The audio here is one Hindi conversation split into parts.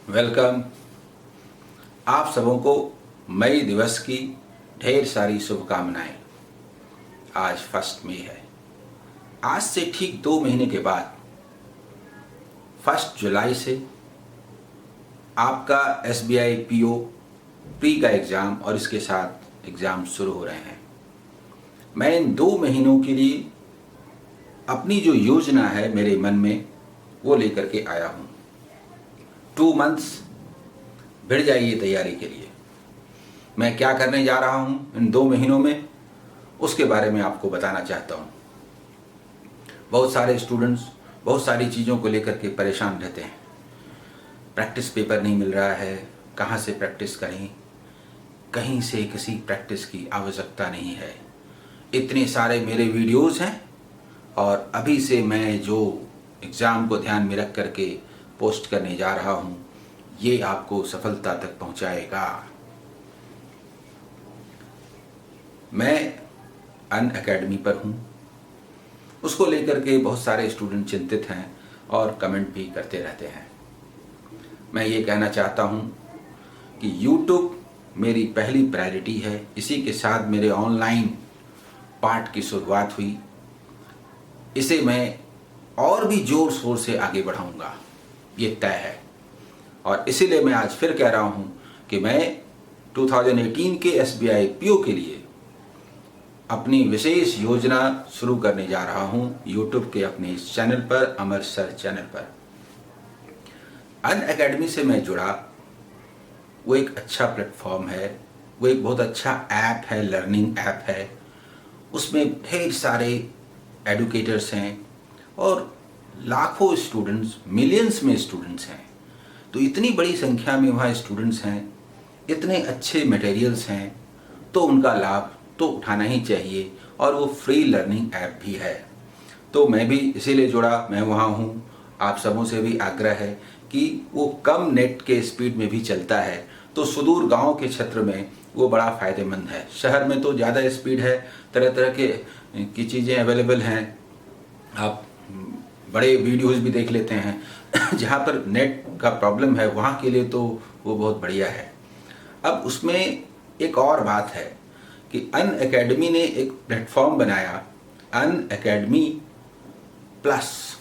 वेलकम। आप सबों को मई दिवस की ढेर सारी शुभकामनाएं। आज 1 मई है। आज से ठीक 2 महीने के बाद 1 जुलाई से आपका SBI PO प्री का एग्ज़ाम और इसके साथ एग्ज़ाम शुरू हो रहे हैं। मैं इन 2 महीनों के लिए अपनी जो योजना है मेरे मन में वो लेकर के आया हूँ। 2 मंथ्स भिड़ जाइए तैयारी के लिए। मैं क्या करने जा रहा हूँ इन 2 महीनों में, उसके बारे में आपको बताना चाहता हूँ। बहुत सारे स्टूडेंट्स बहुत सारी चीज़ों को लेकर के परेशान रहते हैं। प्रैक्टिस पेपर नहीं मिल रहा है, कहाँ से प्रैक्टिस करें, कहीं से किसी प्रैक्टिस की आवश्यकता नहीं है। इतने सारे मेरे वीडियोस हैं और अभी से मैं जो एग्ज़ाम को ध्यान में रख करके पोस्ट करने जा रहा हूँ, ये आपको सफलता तक पहुँचाएगा। मैं अनअकैडमी पर हूँ, उसको लेकर के बहुत सारे स्टूडेंट चिंतित हैं और कमेंट भी करते रहते हैं। मैं ये कहना चाहता हूँ कि YouTube मेरी पहली प्रायोरिटी है। इसी के साथ मेरे ऑनलाइन पार्ट की शुरुआत हुई। इसे मैं और भी जोर शोर से आगे बढ़ाऊंगा, ये तय है। और इसीलिए मैं आज फिर कह रहा हूँ कि मैं 2018 के SBI PO के लिए अपनी विशेष योजना शुरू करने जा रहा हूँ YouTube के अपने इस चैनल पर, अमर सर चैनल पर। अनअकैडमी से मैं जुड़ा, वो एक अच्छा प्लेटफॉर्म है, वो एक बहुत अच्छा ऐप है, लर्निंग ऐप है। उसमें ढेर सारे एडुकेटर्स हैं और लाखों स्टूडेंट्स, मिलियंस में स्टूडेंट्स हैं। तो इतनी बड़ी संख्या में वहाँ स्टूडेंट्स हैं, इतने अच्छे मटेरियल्स हैं, तो उनका लाभ तो उठाना ही चाहिए। और वो फ्री लर्निंग ऐप भी है। तो मैं भी इसीलिए जुड़ा, मैं वहाँ हूँ। आप सबों से भी आग्रह है कि वो कम नेट के स्पीड में भी चलता है, तो सुदूर गांव के क्षेत्र में वो बड़ा फ़ायदेमंद है। शहर में तो ज़्यादा स्पीड है, तरह तरह की चीज़ें अवेलेबल हैं, आप बड़े वीडियोस भी देख लेते हैं। जहाँ पर नेट का प्रॉब्लम है वहाँ के लिए तो वो बहुत बढ़िया है। अब उसमें एक और बात है कि अनअकैडमी ने एक प्लेटफॉर्म बनाया, अनअकैडमी प्लस।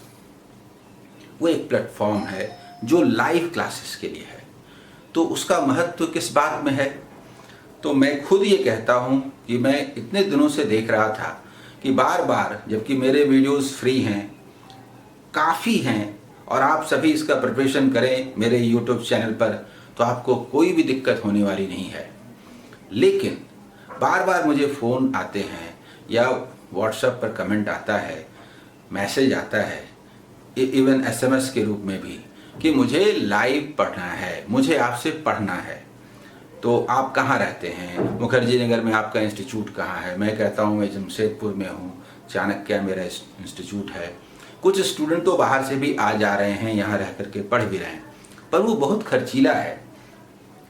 वो एक प्लेटफॉर्म है जो लाइव क्लासेस के लिए है। तो उसका महत्व किस बात में है? तो मैं खुद ये कहता हूँ कि मैं इतने दिनों से देख रहा था कि बार बार, जबकि मेरे वीडियोस फ्री हैं, काफ़ी हैं, और आप सभी इसका प्रिपरेशन करें मेरे YouTube चैनल पर, तो आपको कोई भी दिक्कत होने वाली नहीं है। लेकिन बार बार मुझे फ़ोन आते हैं या WhatsApp पर कमेंट आता है, मैसेज आता है, इवन SMS के रूप में भी, कि मुझे लाइव पढ़ना है, मुझे आपसे पढ़ना है। तो आप कहाँ रहते हैं? मुखर्जी नगर में आपका इंस्टीट्यूट कहाँ है? मैं कहता हूँ मैं जमशेदपुर में हूँ, चाणक्य मेरा इंस्टीट्यूट है। कुछ स्टूडेंट तो बाहर से भी आ जा रहे हैं, यहाँ रह करके पढ़ भी रहे हैं, पर वो बहुत खर्चीला है।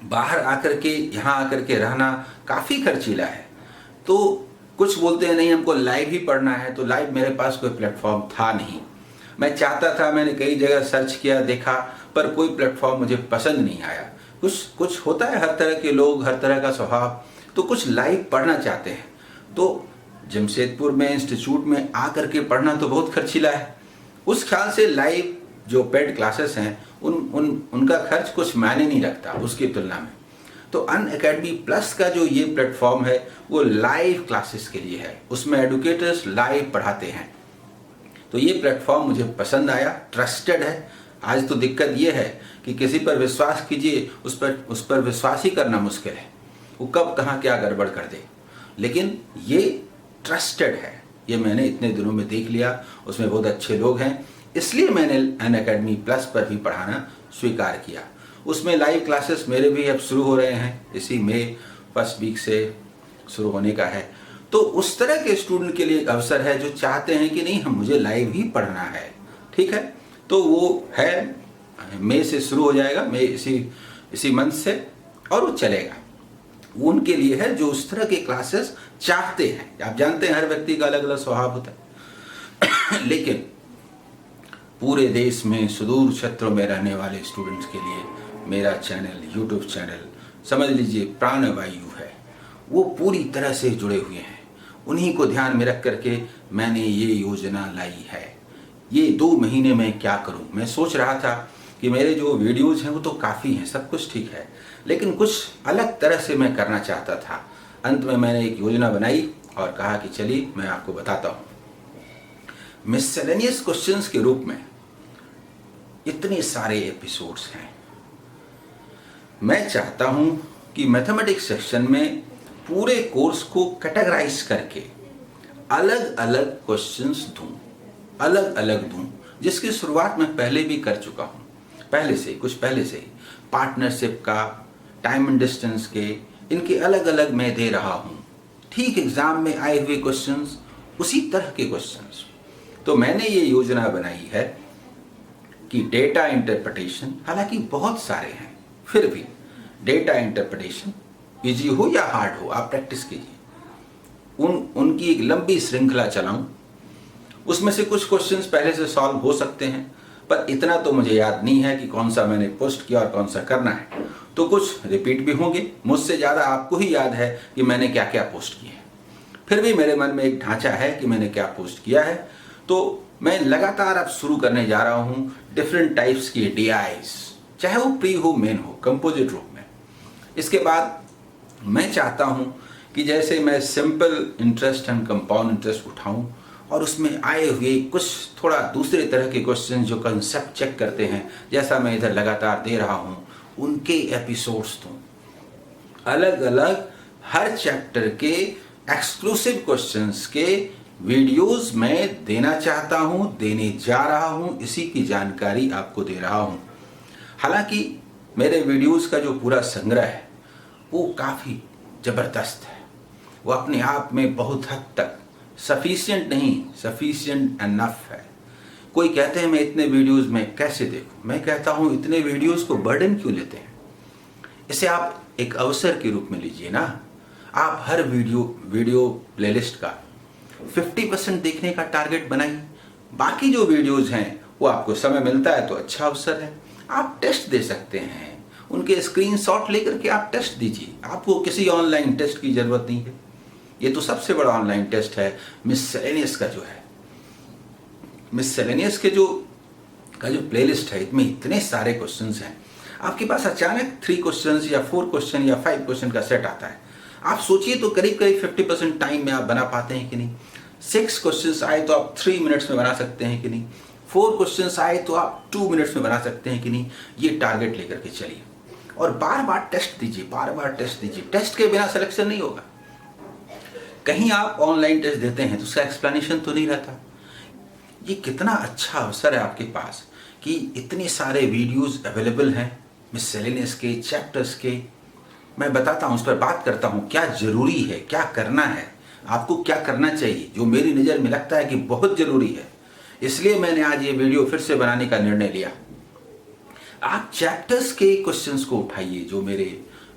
बाहर आकर के यहाँ आकर के रहना काफ़ी खर्चीला है। तो कुछ बोलते हैं नहीं हमको लाइव ही पढ़ना है। तो लाइव मेरे पास कोई प्लेटफॉर्म था नहीं। मैं चाहता था, मैंने कई जगह सर्च किया, देखा, पर कोई प्लेटफॉर्म मुझे पसंद नहीं आया। कुछ होता है, हर तरह के लोग, हर तरह का स्वभाव, तो कुछ लाइव पढ़ना चाहते हैं। तो जमशेदपुर में इंस्टीट्यूट में आकर के पढ़ना तो बहुत खर्चीला है। उस ख्याल से लाइव जो पेड क्लासेस हैं उनका खर्च कुछ मायने नहीं रखता उसकी तुलना में। तो अनअकैडमी प्लस का जो ये प्लेटफॉर्म है वो लाइव क्लासेस के लिए है। उसमें एडुकेटर्स लाइव पढ़ाते हैं। तो ये प्लेटफॉर्म मुझे पसंद आया, ट्रस्टेड है। आज तो दिक्कत ये है कि किसी पर विश्वास कीजिए, उस पर विश्वास ही करना मुश्किल है, वो कब कहाँ क्या गड़बड़ कर दे। लेकिन ये ट्रस्टेड है, ये मैंने इतने दिनों में देख लिया। उसमें बहुत अच्छे लोग हैं, इसलिए मैंने अनअकैडमी प्लस पर भी पढ़ाना स्वीकार किया। उसमें लाइव क्लासेस मेरे भी अब शुरू हो रहे हैं, इसी मई 1 वीक से शुरू होने का है। तो उस तरह के स्टूडेंट के लिए एक अवसर है जो चाहते हैं कि नहीं, मुझे लाइव ही पढ़ना है। ठीक है, तो वो है, मई से शुरू हो जाएगा, मई इसी मंथ से, और वो चलेगा। वो उनके लिए है जो उस तरह के क्लासेस चाहते हैं। आप जानते हैं हर व्यक्ति का अलग अलग स्वभाव होता है। लेकिन पूरे देश में सुदूर क्षेत्रों में रहने वाले स्टूडेंट्स के लिए मेरा चैनल, यूट्यूब चैनल समझ लीजिए प्राणवायु है, वो पूरी तरह से जुड़े हुए हैं। उन्हीं को ध्यान में रख करके मैंने ये योजना लाई है। ये 2 महीने में क्या करूं? मैं सोच रहा था कि मेरे जो वीडियोज़ हैं वो तो काफ़ी हैं, सब कुछ ठीक है, लेकिन कुछ अलग तरह से मैं करना चाहता था। अंत में मैंने एक योजना बनाई और कहा कि चलिए मैं आपको बताता हूँ। मिससेलेनियस क्वेश्चंस के रूप में इतने सारे एपिसोड्स हैं। मैं चाहता हूँ कि मैथमेटिक्स सेक्शन में पूरे कोर्स को कैटेगराइज करके अलग अलग क्वेश्चंस दूँ, अलग अलग दूँ, जिसकी शुरुआत मैं पहले भी कर चुका हूँ, पहले से ही पार्टनरशिप का, टाइम एंड डिस्टेंस के, इनके अलग अलग मैं दे रहा हूँ। ठीक एग्जाम में आए हुए क्वेश्चंस, उसी तरह के क्वेश्चंस। तो मैंने ये योजना बनाई है कि डेटा इंटरप्रिटेशन, हालांकि बहुत सारे हैं, फिर भी डेटा इंटरप्रिटेशन इजी हो या हार्ड हो, आप प्रैक्टिस कीजिए। उनकी एक लंबी श्रृंखला चलाऊं। उसमें से कुछ क्वेश्चंस पहले से सॉल्व हो सकते हैं, पर इतना तो मुझे याद नहीं है कि कौन सा मैंने पोस्ट किया और कौन सा करना है। तो कुछ रिपीट भी होंगे, मुझसे ज़्यादा आपको ही याद है कि मैंने क्या क्या पोस्ट किए हैं। फिर भी मेरे मन में एक ढांचा है कि मैंने क्या पोस्ट किया है। तो मैं लगातार अब शुरू करने जा रहा हूँ डिफरेंट टाइप्स की DIs, चाहे वो प्री हो, मेन हो, कंपोजिट रूप में। इसके बाद मैं चाहता हूँ कि जैसे मैं simple interest and compound interest उठाऊं और उसमें आए हुए कुछ थोड़ा दूसरे तरह के क्वेश्चन जो कंसेप्ट चेक करते हैं, जैसा मैं इधर लगातार दे रहा हूँ, उनके एपिसोड्स दूं। अलग अलग हर चैप्टर के एक्सक्लूसिव क्वेश्चंस के वीडियोस मैं देना चाहता हूं, देने जा रहा हूं, इसी की जानकारी आपको दे रहा हूं। हालांकि मेरे वीडियोस का जो पूरा संग्रह है वो काफ़ी ज़बरदस्त है, वो अपने आप में बहुत हद तक सफिशिएंट नहीं, सफिशिएंट एनफ है। कोई कहते हैं मैं इतने वीडियोस में कैसे देखूं? मैं कहता हूं इतने वीडियोस को बर्डन क्यों लेते हैं? इसे आप एक अवसर के रूप में लीजिए ना। आप हर वीडियो प्लेलिस्ट का 50% देखने का टारगेट बनाइए। बाकी जो वीडियोस हैं वो आपको समय मिलता है तो अच्छा अवसर है, आप टेस्ट दे सकते हैं। उनके स्क्रीनशॉट लेकर के आप टेस्ट दीजिए। आपको किसी ऑनलाइन टेस्ट की जरूरत नहीं है। ये तो सबसे बड़ा ऑनलाइन टेस्ट है मिससेलेनियस का जो है। मिससेलेनियस के जो प्लेलिस्ट है, इसमें इतने सारे क्वेश्चंस हैं। आपके पास अचानक 3 क्वेश्चंस या 4 क्वेश्चन या 5 क्वेश्चन का सेट आता है। आप सोचिए तो करीब 50% टाइम में आप बना पाते हैं कि नहीं। 6 क्वेश्चंस आए तो आप 3 मिनट्स में बना सकते हैं कि नहीं। 4 क्वेश्चंस आए तो आप 2 मिनट्स में बना सकते हैं कि नहीं। ये टारगेट लेकर के चलिए और बार बार टेस्ट दीजिए, बार बार टेस्ट दीजिए। टेस्ट के बिना सिलेक्शन नहीं होगा। कहीं आप ऑनलाइन टेस्ट देते हैं तो उसका एक्सप्लेनेशन तो नहीं रहता। ये कितना अच्छा अवसर है आपके पास कि इतने सारे वीडियोस अवेलेबल हैं मिससेलेनियस के, चैप्टर्स के। मैं बताता हूँ, उस पर बात करता हूँ, क्या जरूरी है, क्या करना है, आपको क्या करना चाहिए, जो मेरी नज़र में लगता है कि बहुत जरूरी है। इसलिए मैंने आज ये वीडियो फिर से बनाने का निर्णय लिया। आप चैप्टर्स के क्वेश्चंस को उठाइए जो मेरे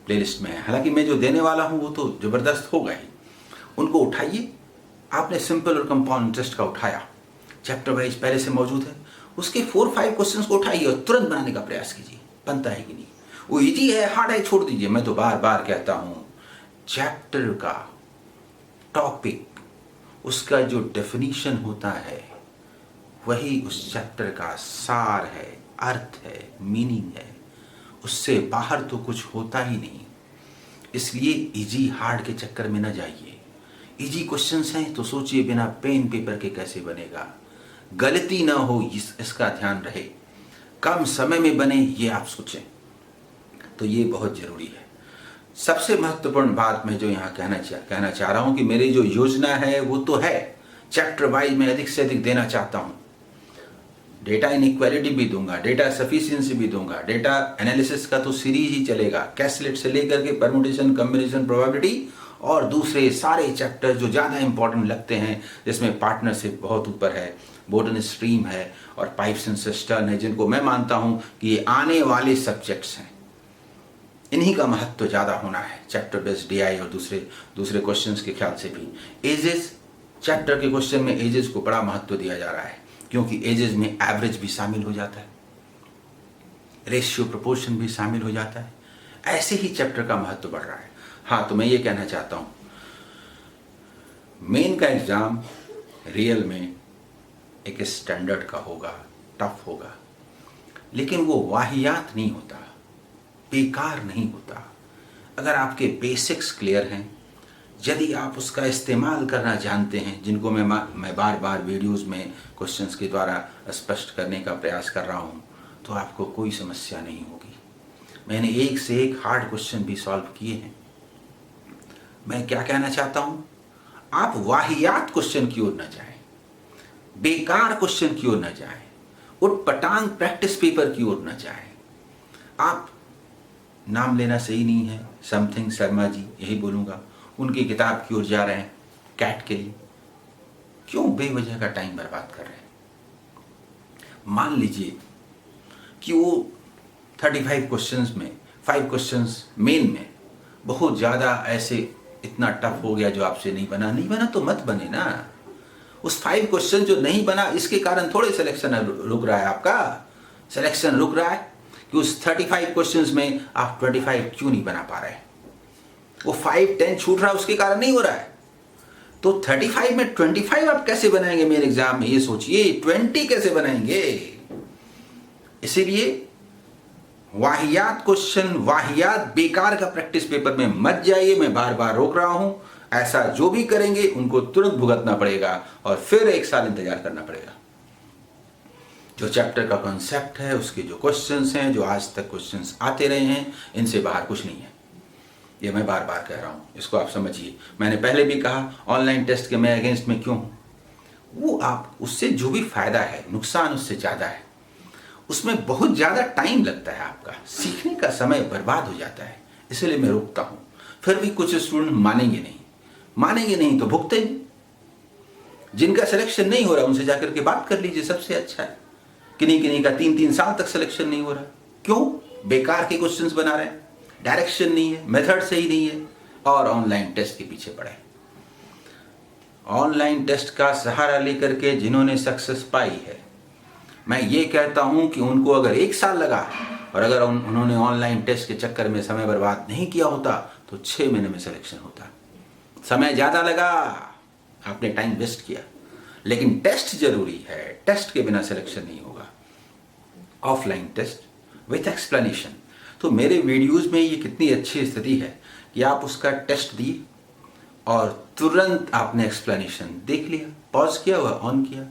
प्लेलिस्ट में है। हालांकि मैं जो देने वाला हूँ वो तो ज़बरदस्त होगा ही। उनको उठाइए। आपने सिंपल और कंपाउंड इंटरेस्ट का उठाया, चैप्टर वाइज पहले से मौजूद है। उसके 4-5 क्वेश्चंस को उठाइए और तुरंत बनाने का प्रयास कीजिए। बनता है कि नहीं? वो इजी है, हार्ड है, छोड़ दीजिए। मैं तो बार बार कहता हूँ, चैप्टर का टॉपिक, उसका जो डेफिनीशन होता है, वही उस चैप्टर का सार है, अर्थ है, मीनिंग है। उससे बाहर तो कुछ होता ही नहीं। इसलिए इजी हार्ड के चक्कर में न जाइए। इजी क्वेश्चंस हैं तो सोचिए बिना पेन पेपर के कैसे बनेगा, गलती ना हो इसका ध्यान रहे, कम समय में बने ये आप सोचें। तो ये बहुत जरूरी है। सबसे महत्वपूर्ण बात मैं जो यहाँ कहना चाह रहा हूँ कि मेरी जो योजना है वो तो है चैप्टर वाइज मैं अधिक से अधिक देना चाहता हूँ। डेटा इनइक्वालिटी भी दूंगा, डेटा सफिशिएंसी भी दूंगा, डेटा एनालिसिस का तो सीरीज ही चलेगा, कैसलेट से लेकर के परमुटेशन, कॉम्बिनेशन, प्रोबेबिलिटी और दूसरे सारे चैप्टर जो ज़्यादा इंपॉर्टेंट लगते हैं, जिसमें पार्टनरशिप बहुत ऊपर है, बोर्डन स्ट्रीम है और पाइप्स एंड सिस्टर्न है, जिनको मैं मानता हूँ कि ये आने वाले सब्जेक्ट्स हैं। इन्हीं का महत्व ज़्यादा होना है चैप्टर बेस्ड DI और दूसरे क्वेश्चंस के ख्याल से भी। एजेस, चैप्टर के क्वेश्चन में एजेस को बड़ा महत्व दिया जा रहा है क्योंकि एजेस में एवरेज भी शामिल हो जाता है। रेशियो प्रोपोर्शन भी शामिल हो जाता है। ऐसे ही चैप्टर का महत्व बढ़ रहा है। हाँ, तो मैं ये कहना चाहता हूँ, मेन का एग्ज़ाम रियल में एक स्टैंडर्ड का होगा, टफ होगा, लेकिन वो वाहियात नहीं होता, बेकार नहीं होता। अगर आपके बेसिक्स क्लियर हैं, यदि आप उसका इस्तेमाल करना जानते हैं, जिनको मैं बार बार वीडियोस में क्वेश्चंस के द्वारा स्पष्ट करने का प्रयास कर रहा हूँ, तो आपको कोई समस्या नहीं होगी। मैंने एक से एक हार्ड क्वेश्चन भी सॉल्व किए हैं। मैं क्या कहना चाहता हूँ, आप वाहियात क्वेश्चन की ओर न जाएं, बेकार क्वेश्चन की ओर न जाएं, उटपटांग प्रैक्टिस पेपर की ओर न जाएं। आप, नाम लेना सही नहीं है, समथिंग शर्मा जी, यही बोलूँगा, उनकी किताब की ओर जा रहे हैं कैट के लिए। क्यों बेवजह का टाइम बर्बाद कर रहे हैं? मान लीजिए कि वो 35 क्वेश्चंस में 5 क्वेश्चंस मेन में बहुत ज़्यादा ऐसे इतना टफ हो गया जो आपसे नहीं बना तो मत बने ना। उस 5 क्वेश्चन जो नहीं बना, इसके कारण थोड़े सिलेक्शन रुक रहा है आपका। सिलेक्शन रुक रहा है कि उस 35 क्वेश्चंस में आप 25 क्यों नहीं बना पा रहे? वो 5-10 छूट रहा है, उसके कारण नहीं हो रहा है। तो 35 में 25 आप कैसे बनाएंगे मेरे एग्जाम में, ये सोचिए। 20 कैसे बनाएंगे? इसीलिए वाहियात क्वेश्चन, वाहियात बेकार का प्रैक्टिस पेपर में मत जाइए। मैं बार बार रोक रहा हूं। ऐसा जो भी करेंगे उनको तुरंत भुगतना पड़ेगा और फिर 1 साल इंतजार करना पड़ेगा। जो चैप्टर का कॉन्सेप्ट है, उसके जो क्वेश्चंस हैं, जो आज तक क्वेश्चंस आते रहे हैं, इनसे बाहर कुछ नहीं है। ये मैं बार बार कह रहा हूँ, इसको आप समझिए। मैंने पहले भी कहा, ऑनलाइन टेस्ट के मैं अगेंस्ट में क्यों हूँ? वो आप, उससे जो भी फायदा है, नुकसान उससे ज़्यादा है। उसमें बहुत ज़्यादा टाइम लगता है, आपका सीखने का समय बर्बाद हो जाता है। इसलिए मैं रोकता हूँ। फिर भी कुछ स्टूडेंट मानेंगे नहीं तो भुगते नहीं। जिनका सिलेक्शन नहीं हो रहा, उनसे जाकर के बात कर लीजिए, सबसे अच्छा है। किन्हीं का 3-3 साल तक सिलेक्शन नहीं हो रहा। क्यों? बेकार के क्वेश्चंस बना रहे हैं, डायरेक्शन नहीं है, मेथड सही नहीं है, और ऑनलाइन टेस्ट के पीछे पड़े। ऑनलाइन टेस्ट का सहारा लेकर के जिन्होंने सक्सेस पाई है, मैं ये कहता हूं कि उनको अगर 1 साल लगा और अगर उन्होंने ऑनलाइन टेस्ट के चक्कर में समय बर्बाद नहीं किया होता तो 6 महीने में सिलेक्शन होता। समय ज़्यादा लगा, आपने टाइम वेस्ट किया। लेकिन टेस्ट जरूरी है, टेस्ट के बिना सिलेक्शन नहीं होगा। Offline test with explanation. तो मेरे वीडियोस में ये कितनी अच्छी स्थिति है कि आप उसका टेस्ट दिए और तुरंत आपने एक्सप्लेनेशन देख लिया, पॉज किया हुआ, ऑन किया,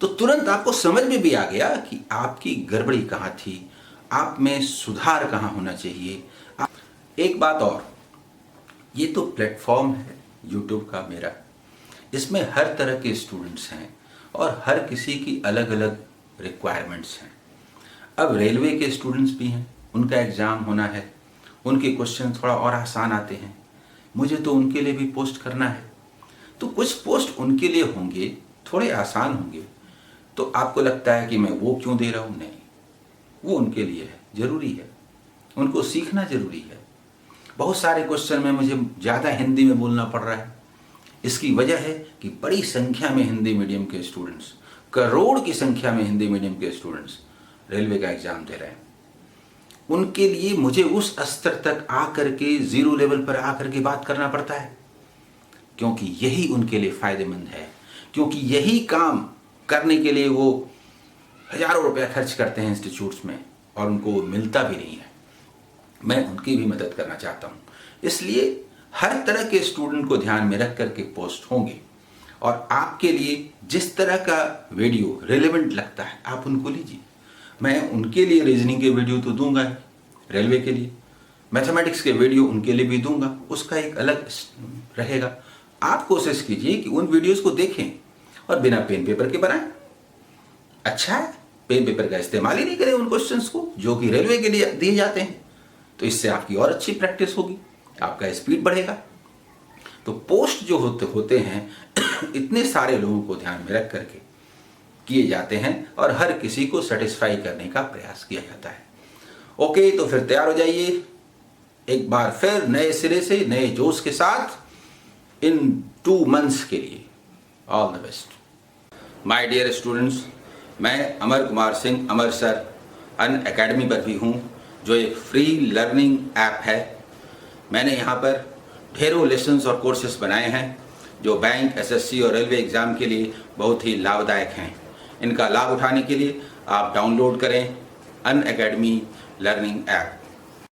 तो तुरंत आपको समझ में भी आ गया कि आपकी गड़बड़ी कहाँ थी, आप में सुधार कहाँ होना चाहिए। एक बात और, ये तो प्लेटफॉर्म है यूट्यूब का मेरा, इसमें हर तरह के स्टूडेंट्स हैं और हर किसी की अलग अलग रिक्वायरमेंट्स हैं। अब रेलवे के स्टूडेंट्स भी हैं, उनका एग्ज़ाम होना है, उनके क्वेश्चन थोड़ा और आसान आते हैं, मुझे तो उनके लिए भी पोस्ट करना है। तो कुछ पोस्ट उनके लिए होंगे, थोड़े आसान होंगे, तो आपको लगता है कि मैं वो क्यों दे रहा हूँ? नहीं, वो उनके लिए है, ज़रूरी है, उनको सीखना ज़रूरी है। बहुत सारे क्वेश्चन में मुझे ज़्यादा हिंदी में बोलना पड़ रहा है। इसकी वजह है कि बड़ी संख्या में हिंदी मीडियम के स्टूडेंट्स, करोड़ की संख्या में हिंदी मीडियम के स्टूडेंट्स रेलवे का एग्ज़ाम दे रहे हैं। उनके लिए मुझे उस स्तर तक आकर के, ज़ीरो लेवल पर आकर के बात करना पड़ता है, क्योंकि यही उनके लिए फ़ायदेमंद है, क्योंकि यही काम करने के लिए वो हज़ारों रुपया खर्च करते हैं इंस्टीट्यूट्स में और उनको मिलता भी नहीं है। मैं उनकी भी मदद करना चाहता हूँ। इसलिए हर तरह के स्टूडेंट को ध्यान में रख करके पोस्ट होंगे और आपके लिए जिस तरह का वीडियो रिलेवेंट लगता है आप उनको लीजिए। मैं उनके लिए रीजनिंग के वीडियो तो दूंगा ही, रेलवे के लिए मैथमेटिक्स के वीडियो उनके लिए भी दूंगा, उसका एक अलग रहेगा। आप कोशिश कीजिए कि उन वीडियोस को देखें और बिना पेन पेपर के बनाएं। अच्छा है, पेन पेपर का इस्तेमाल ही नहीं करें उन क्वेश्चंस को जो कि रेलवे के लिए दिए जाते हैं, तो इससे आपकी और अच्छी प्रैक्टिस होगी, आपका स्पीड बढ़ेगा। तो पोस्ट जो होते हैं इतने सारे लोगों को ध्यान में रख करके किए जाते हैं और हर किसी को सेटिस्फाई करने का प्रयास किया जाता है। ओके, तो फिर तैयार हो जाइए एक बार फिर नए सिरे से, नए जोश के साथ इन 2 मंथ्स के लिए। All the best my dear students. मैं Amar Kumar Singh, Amar sir, Unacademy पर भी हूँ, जो एक फ्री लर्निंग ऐप है। मैंने यहाँ पर ढेरों लेसन्स और कोर्सेज बनाए हैं जो बैंक, एसएससी और रेलवे एग्ज़ाम के लिए बहुत ही लाभदायक हैं। इनका लाभ उठाने के लिए आप डाउनलोड करें अन अकेडमी लर्निंग ऐप।